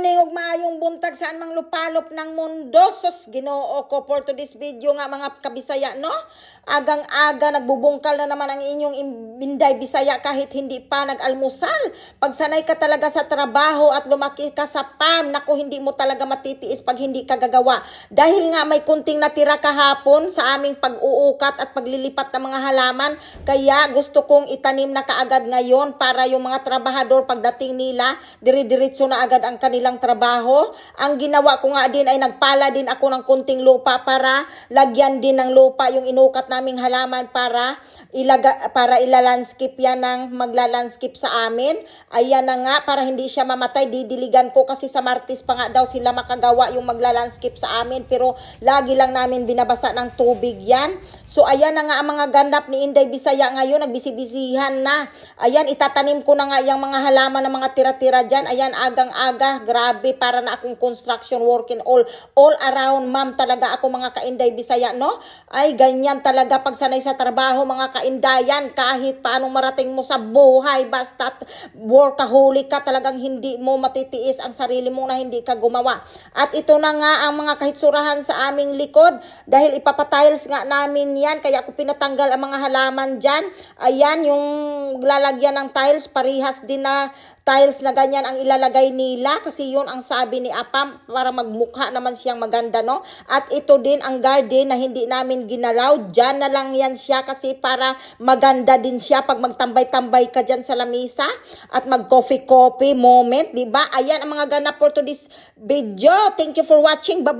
morning ug maayong buntag saan mang lupalop ng mundo. Sus Ginoo ko for to this video nga mga kabisaya no. Agang-aga nagbubungkal na naman ang inyong Inday Bisaya kahit hindi pa nag-almusal. Pag sanay ka talaga sa trabaho at lumaki ka sa farm, naku hindi mo talaga matitiis pag hindi ka gagawa. Dahil nga may kunting natira kahapon sa aming pag-uukat at paglilipat ng mga halaman, kaya gusto kong itanim na kaagad ngayon para yung mga trabahador pagdating nila, dire-diretso na agad ang kanilang trabaho. Ang ginawa ko nga din ay nagpala din ako ng kunting lupa para lagyan din ng lupa yung inukat naming halaman para ilalandscape yan ng maglalandscape sa amin. Ayan na nga, para hindi siya mamatay, didiligan ko kasi sa Martes pa nga daw sila makagawa yung maglalandscape sa amin, pero lagi lang namin binabasa ng tubig yan. So ayan na nga ang mga ganap ni Inday Bisaya ngayon, nagbisibisihan na. Ayan, itatanim ko na nga yung mga halaman ng mga tira-tira dyan. Ayan, agang-aga, grabe, para na akong construction working all around, ma'am, talaga ako mga ka-Inday Bisaya, no? Ay, ganyan talaga pag sanay sa trabaho, mga ka-Indayan, kahit paano marating mo sa buhay, basta workaholic ka, talagang hindi mo matitiis ang sarili mo na hindi ka gumawa. At ito na nga ang mga kahitsurahan sa aming likod, dahil ipapatiles nga namin yan, kaya ako pinatanggal ang mga halaman dyan. Ayan, yung lalagyan ng tiles, parihas din na tiles na ganyan ang ilalagay nila kasi yun ang sabi ni Apam para magmukha naman siyang maganda, no? At ito din ang garden na hindi namin ginalaw, dyan na lang yan siya kasi para maganda din siya pag magtambay-tambay ka dyan sa lamisa at mag-coffee moment, diba? Ayan ang mga ganap for today's video. Thank you for watching. Bye-bye.